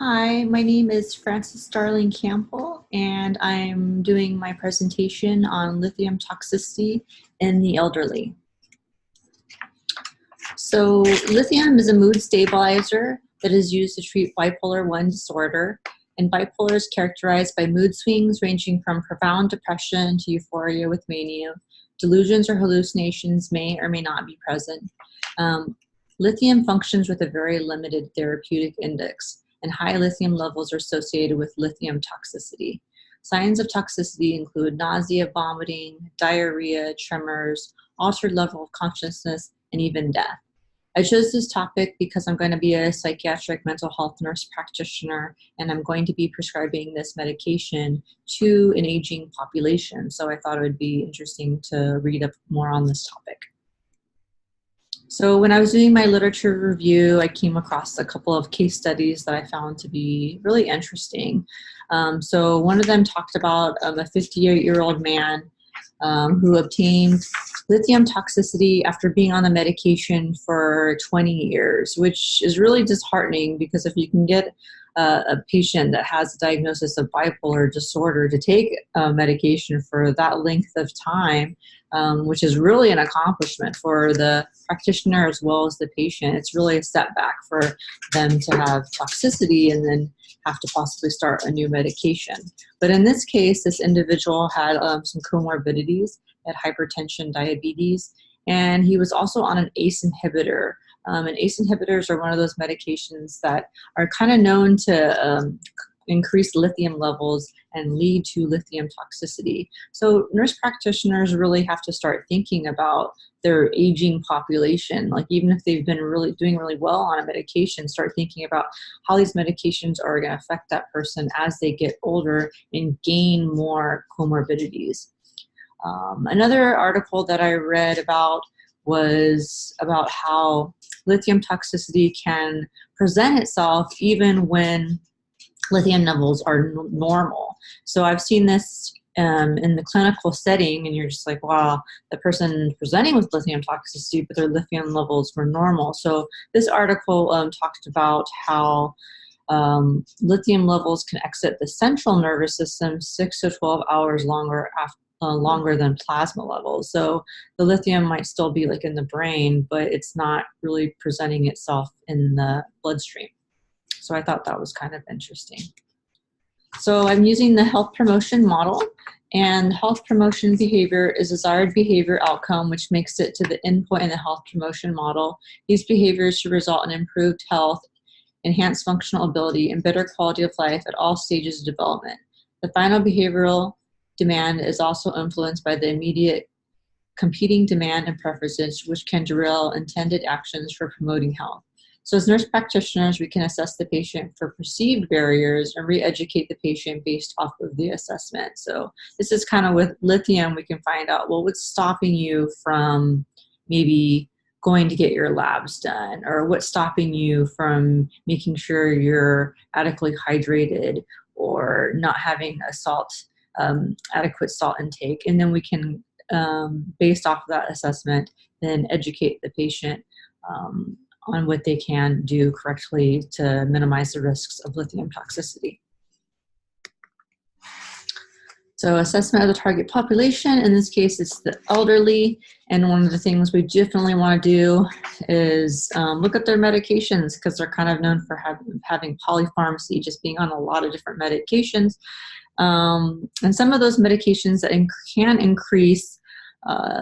Hi, my name is Frances Starling Campbell, and I'm doing my presentation on lithium toxicity in the elderly. So, lithium is a mood stabilizer that is used to treat bipolar 1 disorder. And bipolar is characterized by mood swings ranging from profound depression to euphoria with mania. Delusions or hallucinations may or may not be present. Lithium functions with a very limited therapeutic index, and high lithium levels are associated with lithium toxicity. Signs of toxicity include nausea, vomiting, diarrhea, tremors, altered level of consciousness, and even death. I chose this topic because I'm going to be a psychiatric mental health nurse practitioner, and I'm going to be prescribing this medication to an aging population. So I thought it would be interesting to read up more on this topic. So when I was doing my literature review, I came across a couple of case studies that I found to be really interesting. So one of them talked about a 58-year-old man who obtained lithium toxicity after being on the medication for 20 years, which is really disheartening because if you can get a patient that has a diagnosis of bipolar disorder to take medication for that length of time, which is really an accomplishment for the practitioner as well as the patient. It's really a setback for them to have toxicity and then have to possibly start a new medication. But in this case, this individual had some comorbidities, had hypertension, diabetes, and he was also on an ACE inhibitor. And ACE inhibitors are one of those medications that are kind of known to increase lithium levels and lead to lithium toxicity. So nurse practitioners really have to start thinking about their aging population. Like even if they've been doing really well on a medication, start thinking about how these medications are going to affect that person as they get older and gain more comorbidities. Another article that I read about was about how lithium toxicity can present itself even when lithium levels are normal. So I've seen this in the clinical setting, and you're just like, wow, the person presenting with lithium toxicity, but their lithium levels were normal. So this article talked about how lithium levels can exit the central nervous system 6 to 12 hours longer than plasma levels. So the lithium might still be like in the brain, but it's not really presenting itself in the bloodstream. So I thought that was kind of interesting. So I'm using the health promotion model, and health promotion behavior is desired behavior outcome, which makes it to the endpoint in the health promotion model. These behaviors should result in improved health, enhanced functional ability, and better quality of life at all stages of development. The final behavioral demand is also influenced by the immediate competing demand and preferences, which can derail intended actions for promoting health. So as nurse practitioners, we can assess the patient for perceived barriers and re-educate the patient based off of the assessment. So this is kind of with lithium, we can find out, well, what's stopping you from maybe going to get your labs done, or what's stopping you from making sure you're adequately hydrated or not having adequate salt intake. And then we can, based off of that assessment, then educate the patient on what they can do correctly to minimize the risks of lithium toxicity. So assessment of the target population, in this case it's the elderly, and one of the things we definitely want to do is look at their medications, because they're kind of known for having polypharmacy, just being on a lot of different medications. And some of those medications that can increase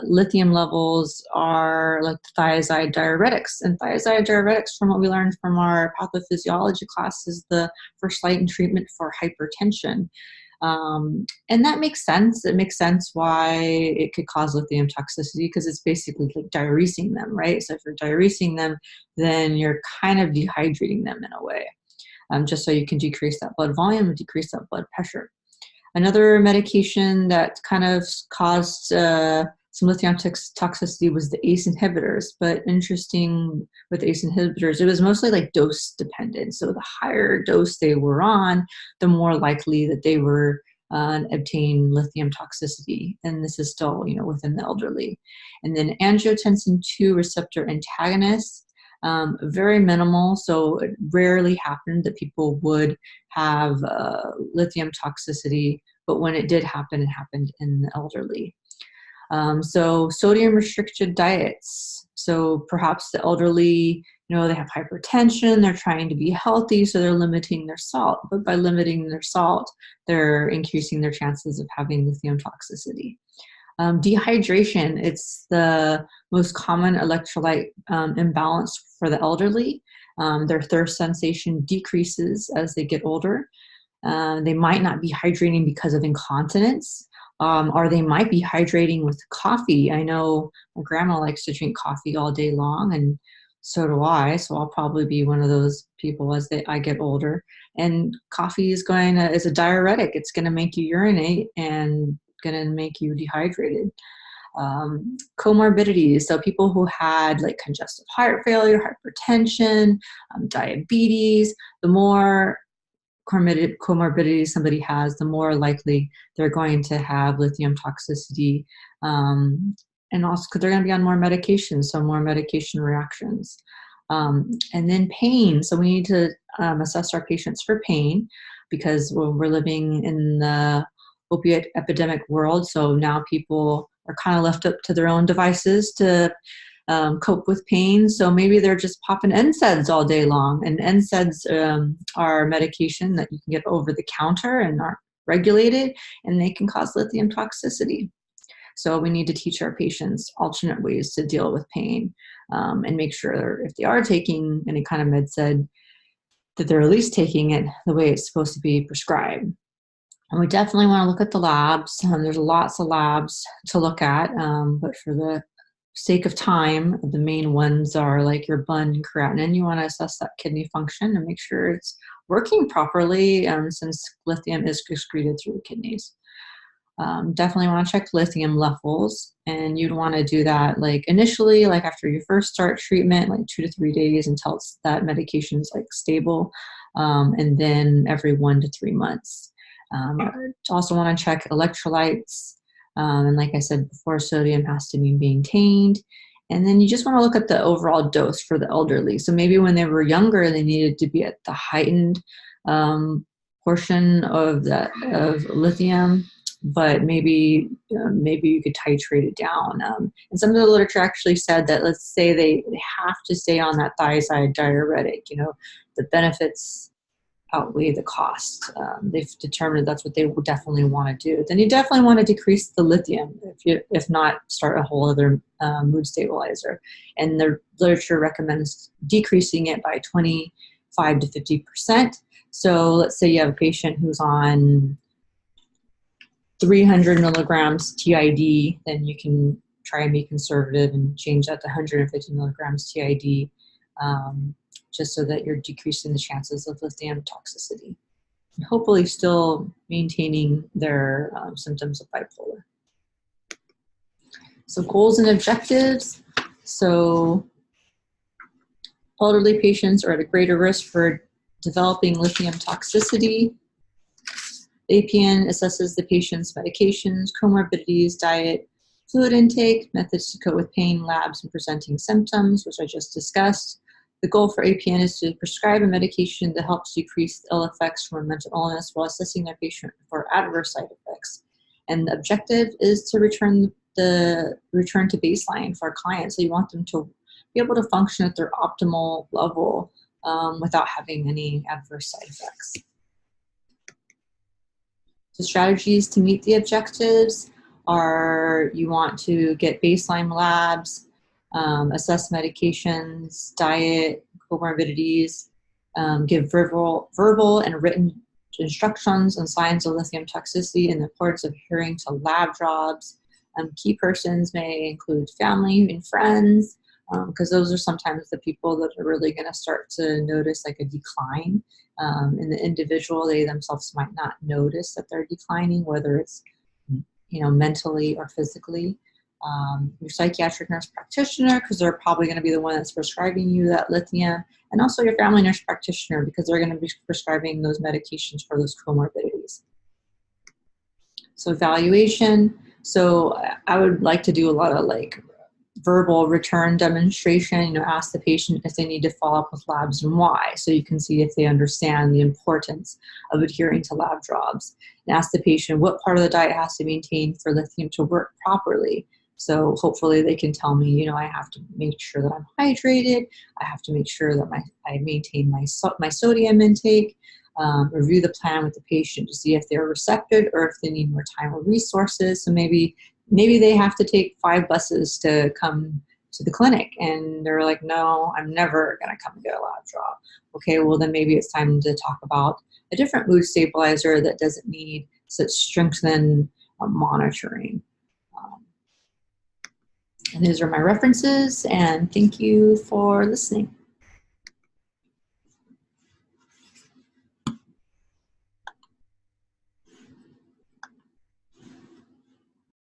lithium levels are like thiazide diuretics. And thiazide diuretics, from what we learned from our pathophysiology class, is the first line treatment for hypertension. And that makes sense. It makes sense why it could cause lithium toxicity, because it's basically like diuresing them, right? So if you're diuresing them, then you're kind of dehydrating them in a way, just so you can decrease that blood volume and decrease that blood pressure. Another medication that kind of caused some lithium toxicity was the ACE inhibitors. But interesting with ACE inhibitors, it was mostly like dose dependent. So the higher dose they were on, the more likely that they were obtain lithium toxicity. And this is still, within the elderly. And then angiotensin II receptor antagonists. Very minimal, so it rarely happened that people would have lithium toxicity, but when it did happen, it happened in the elderly. So sodium restricted diets. So perhaps the elderly, they have hypertension, they're trying to be healthy, so they're limiting their salt. But by limiting their salt, they're increasing their chances of having lithium toxicity. Dehydration, it's the most common electrolyte imbalance for the elderly. Their thirst sensation decreases as they get older. They might not be hydrating because of incontinence, or they might be hydrating with coffee. I know my grandma likes to drink coffee all day long, and so do I. So I'll probably be one of those people as I get older. And coffee is a diuretic. It's going to make you urinate and going to make you dehydrated. Comorbidities, so people who had like congestive heart failure, hypertension, diabetes, the more comorbidities somebody has, the more likely they're going to have lithium toxicity, and also because they're going to be on more medication, so more medication reactions. And then pain, so we need to assess our patients for pain, because we're living in the opiate epidemic world, so now people are kind of left up to their own devices to cope with pain. So maybe they're just popping NSAIDs all day long, and NSAIDs are medication that you can get over the counter and aren't regulated, and they can cause lithium toxicity. So we need to teach our patients alternate ways to deal with pain, and make sure if they are taking any kind of med-sed, that they're at least taking it the way it's supposed to be prescribed. And we definitely want to look at the labs. There's lots of labs to look at, but for the sake of time, the main ones are like your BUN and creatinine. You want to assess that kidney function and make sure it's working properly, since lithium is excreted through the kidneys. Definitely want to check lithium levels, and you'd want to do that like initially, like after you first start treatment, like 2 to 3 days until that medication is like stable, and then every 1 to 3 months. Also want to check electrolytes. And like I said before, sodium has to be maintained. And then you just want to look at the overall dose for the elderly. So maybe when they were younger, they needed to be at the heightened portion of lithium, but maybe you could titrate it down. And some of the literature actually said that, let's say they have to stay on that thiazide diuretic, the benefits outweigh the cost. They've determined that's what they would definitely want to do. Then you definitely want to decrease the lithium, if not start a whole other mood stabilizer. And the literature recommends decreasing it by 25 to 50%. So let's say you have a patient who's on 300 milligrams TID, then you can try and be conservative and change that to 150 milligrams TID, just so that you're decreasing the chances of lithium toxicity, and hopefully still maintaining their symptoms of bipolar. So goals and objectives. So elderly patients are at a greater risk for developing lithium toxicity. APN assesses the patient's medications, comorbidities, diet, fluid intake, methods to cope with pain, labs, and presenting symptoms, which I just discussed. The goal for APN is to prescribe a medication that helps decrease ill effects from mental illness while assessing their patient for adverse side effects. And the objective is to return to baseline for our clients. So you want them to be able to function at their optimal level without having any adverse side effects. So strategies to meet the objectives are, you want to get baseline labs, assess medications, diet, comorbidities, give verbal and written instructions on signs of lithium toxicity and the importance of adhering to lab jobs. Key persons may include family and friends, because those are sometimes the people that are really going to start to notice like a decline in the individual. They themselves might not notice that they're declining, whether it's mentally or physically. Your psychiatric nurse practitioner, because they're probably going to be the one that's prescribing you that lithium, and also your family nurse practitioner, because they're going to be prescribing those medications for those comorbidities. So evaluation. So I would like to do a lot of like verbal return demonstration, ask the patient if they need to follow up with labs and why, so you can see if they understand the importance of adhering to lab draws. And ask the patient what part of the diet has to maintain for lithium to work properly. So hopefully they can tell me, I have to make sure that I'm hydrated. I have to make sure that I maintain my sodium intake. Review the plan with the patient to see if they're receptive or if they need more time or resources. So maybe they have to take 5 buses to come to the clinic, and they're like, no, I'm never going to come and get a lab draw. Okay, well then maybe it's time to talk about a different mood stabilizer that doesn't need such strengthened monitoring. And these are my references, and thank you for listening.